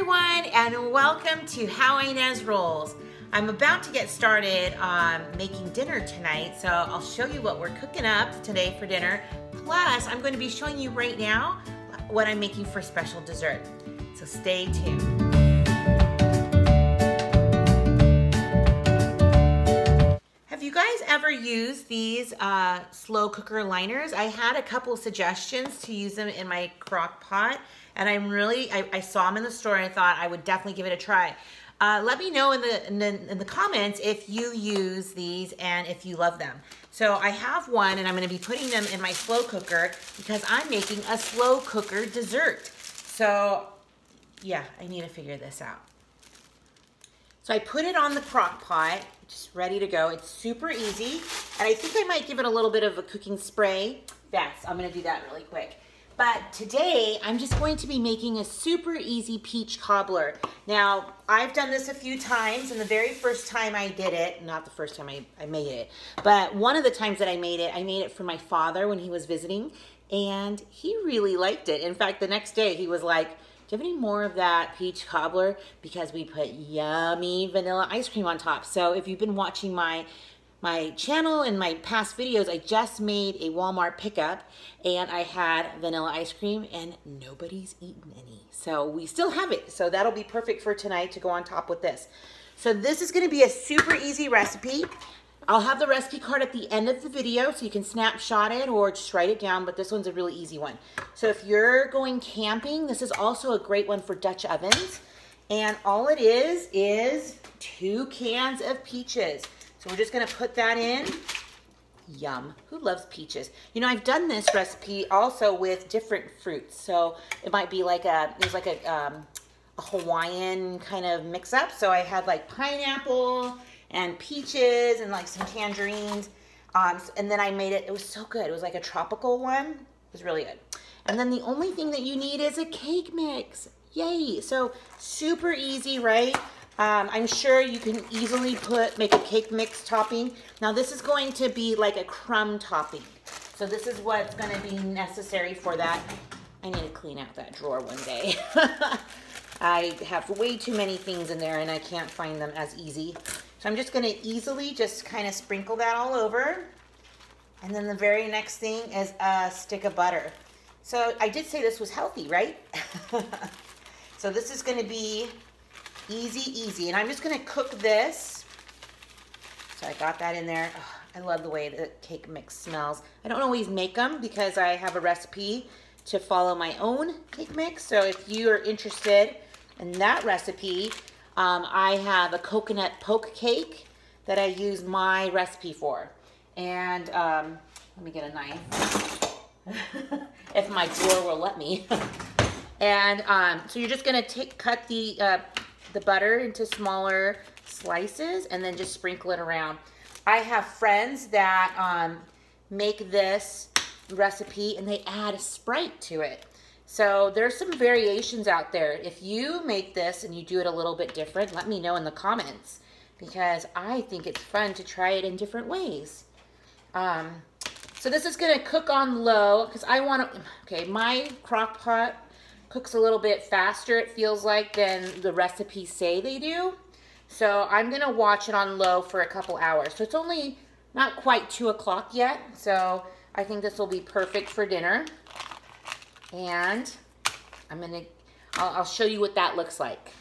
everyone, and welcome to How Ines Rolls. I'm about to get started on making dinner tonight, so I'll show you what we're cooking up today for dinner. Plus, I'm going to be showing you right now what I'm making for special dessert. So stay tuned. Have you guys ever used these slow cooker liners? I had a couple of suggestions to use them in my crock pot, and I saw them in the store and I thought I would definitely give it a try. Let me know in the comments if you use these and if you love them. So I have one, and I'm going to be putting them in my slow cooker because I'm making a slow cooker dessert. So yeah, I need to figure this out. So I put it on the crock pot, just ready to go. It's super easy, and I think I might give it a little bit of a cooking spray. Yes, I'm going to do that really quick. But today, I'm just going to be making a super easy peach cobbler. Now, I've done this a few times, and the very first time I did it, not the first time I made it, but one of the times that I made it for my father when he was visiting, and he really liked it. In fact, the next day, he was like, do you have any more of that peach cobbler? Because we put yummy vanilla ice cream on top. So if you've been watching my channel and my past videos, I just made a Walmart pickup and I had vanilla ice cream and nobody's eaten any. So we still have it. So that'll be perfect for tonight to go on top with this. So this is gonna be a super easy recipe. I'll have the recipe card at the end of the video so you can snapshot it or just write it down, but this one's a really easy one. So if you're going camping, this is also a great one for Dutch ovens. And all it is 2 cans of peaches. So we're just gonna put that in. Yum, who loves peaches? You know, I've done this recipe also with different fruits. So it might be like a Hawaiian kind of mix up. So I had like pineapple and peaches and like some tangerines. And then I made it was so good. It was like a tropical one. It was really good. And then the only thing that you need is a cake mix. Yay, so super easy, right? I'm sure you can easily make a cake mix topping. Now this is going to be like a crumb topping. So this is what's gonna be necessary for that. I need to clean out that drawer one day. I have way too many things in there and I can't find them as easy. So I'm just gonna easily just kind of sprinkle that all over. And then the very next thing is a stick of butter. So I did say this was healthy, right? So this is gonna be easy, and I'm just gonna cook this. So I got that in there. Oh, I love the way the cake mix smells. I don't always make them because I have a recipe to follow my own cake mix. So if you are interested in that recipe, I have a coconut poke cake that I use my recipe for. And let me get a knife if my drawer will let me. And so you're just gonna cut the butter into smaller slices and then just sprinkle it around. I have friends that make this recipe and they add Sprite to it. So there's some variations out there. If you make this and you do it a little bit different, let me know in the comments because I think it's fun to try it in different ways. So this is gonna cook on low because I want to, okay, my crock pot cooks a little bit faster, it feels like, than the recipes say they do. So I'm gonna watch it on low for a couple hours. So it's only not quite 2 o'clock yet. So I think this will be perfect for dinner. And I'll show you what that looks like.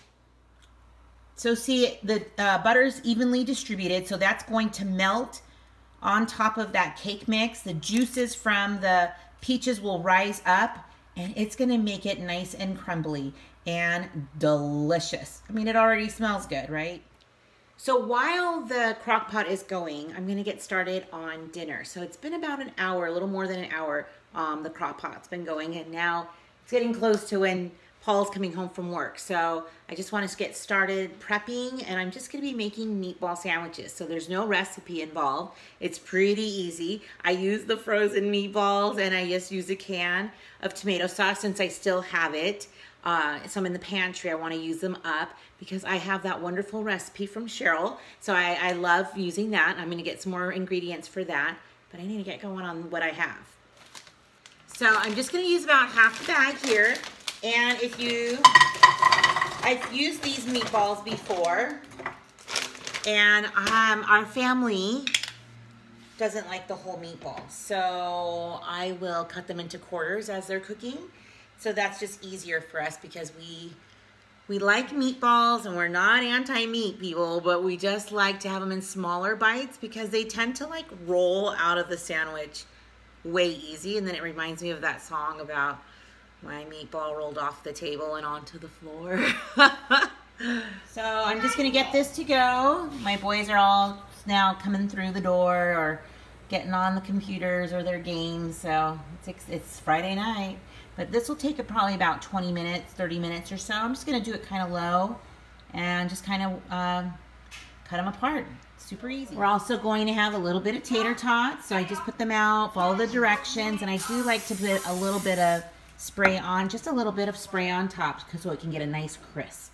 So see, the butter's evenly distributed. So that's going to melt on top of that cake mix. The juices from the peaches will rise up, and it's gonna make it nice and crumbly and delicious. I mean, it already smells good, right? So while the crock pot is going, I'm gonna get started on dinner. So it's been about an hour, a little more than an hour, the crock pot's been going, and now it's getting close to when Paul's coming home from work. So I just want to get started prepping, and I'm just gonna be making meatball sandwiches. So there's no recipe involved. It's pretty easy. I use the frozen meatballs and I just use a can of tomato sauce since I still have it. Some in the pantry. I want to use them up because I have that wonderful recipe from Cheryl. So I love using that. I'm gonna get some more ingredients for that, but I need to get going on what I have. So I'm just gonna use about half the bag here. And if you I've used these meatballs before, and our family doesn't like the whole meatball, so I will cut them into quarters as they're cooking. So that's just easier for us because we like meatballs and we're not anti-meat people, but we just like to have them in smaller bites because they tend to like roll out of the sandwich way easy. And then it reminds me of that song about my meatball rolled off the table and onto the floor. So I'm just gonna get this to go. My boys are all now coming through the door or getting on the computers or their games, so it's Friday night. But this will take probably about 20 minutes, 30 minutes or so. I'm just gonna do it kind of low and just kind of cut them apart. Super easy. We're also going to have a little bit of tater tots, so I just put them out, follow the directions, and I do like to put a little bit of spray on, just a little bit of spray on top so it can get a nice crisp.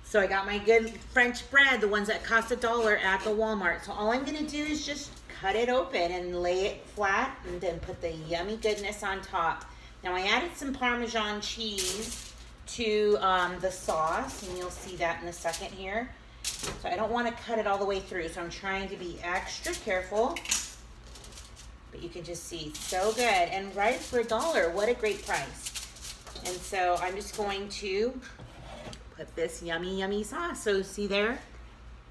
So I got my good French bread, the ones that cost $1 at the Walmart. So all I'm gonna do is just cut it open and lay it flat and then put the yummy goodness on top. Now I added some Parmesan cheese to the sauce, and you'll see that in a second here. So I don't wanna cut it all the way through, so I'm trying to be extra careful. But you can just see, so good. And right for $1, what a great price. And so I'm just going to put this yummy, yummy sauce. So see there,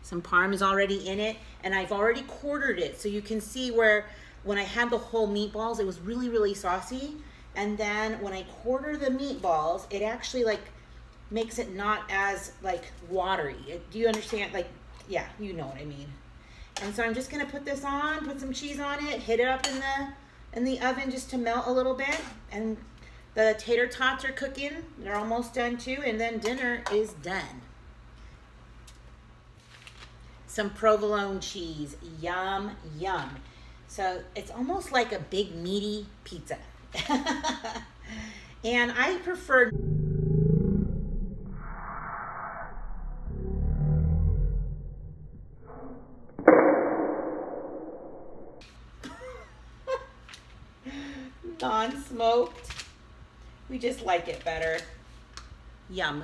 some parm is already in it, and I've already quartered it. So you can see where when I had the whole meatballs, it was really, really saucy. And then when I quarter the meatballs, it actually like makes it not as like watery. Do you understand? Like, yeah, you know what I mean. And so I'm just gonna put this on, put some cheese on it, hit it up in the oven just to melt a little bit. And the tater tots are cooking. They're almost done too, and then dinner is done. Some provolone cheese, yum, yum. So it's almost like a big meaty pizza. And I prefer non-smoked. We just like it better. Yum.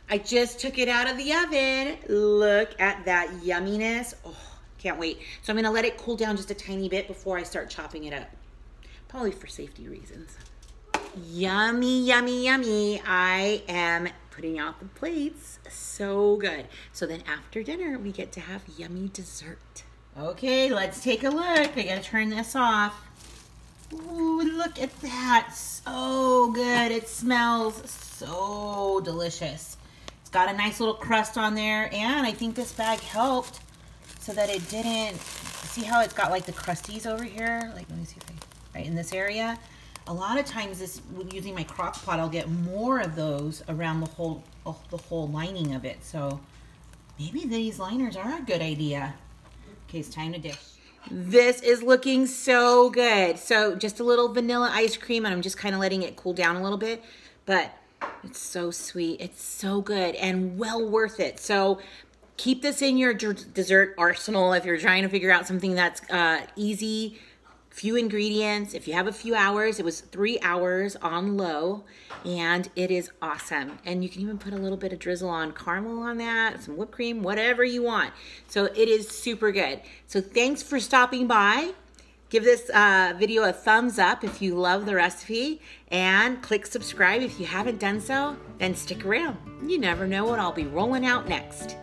I just took it out of the oven. Look at that yumminess. Oh, can't wait. So I'm gonna let it cool down just a tiny bit before I start chopping it up. Probably for safety reasons. Yummy, yummy, yummy. I am putting out the plates. So good. So then after dinner, we get to have yummy dessert. Okay, let's take a look. I gotta turn this off. Ooh, look at that. So good. It smells so delicious. It's got a nice little crust on there, and I think this bag helped so that it didn't, see how it's got like the crusties over here? Like, let me see if I, right in this area. A lot of times this, using my crock pot, I'll get more of those around the whole lining of it. So maybe these liners are a good idea. Okay, it's time to dish. This is looking so good. So just a little vanilla ice cream, and I'm just kind of letting it cool down a little bit, but it's so sweet. It's so good and well worth it. So keep this in your dessert arsenal if you're trying to figure out something that's easy, few ingredients. If you have a few hours, it was 3 hours on low, and it is awesome. And you can even put a little bit of drizzle on caramel on that, some whipped cream, whatever you want. So it is super good. So thanks for stopping by. Give this video a thumbs up if you love the recipe, and click subscribe if you haven't done so, then stick around. You never know what I'll be rolling out next.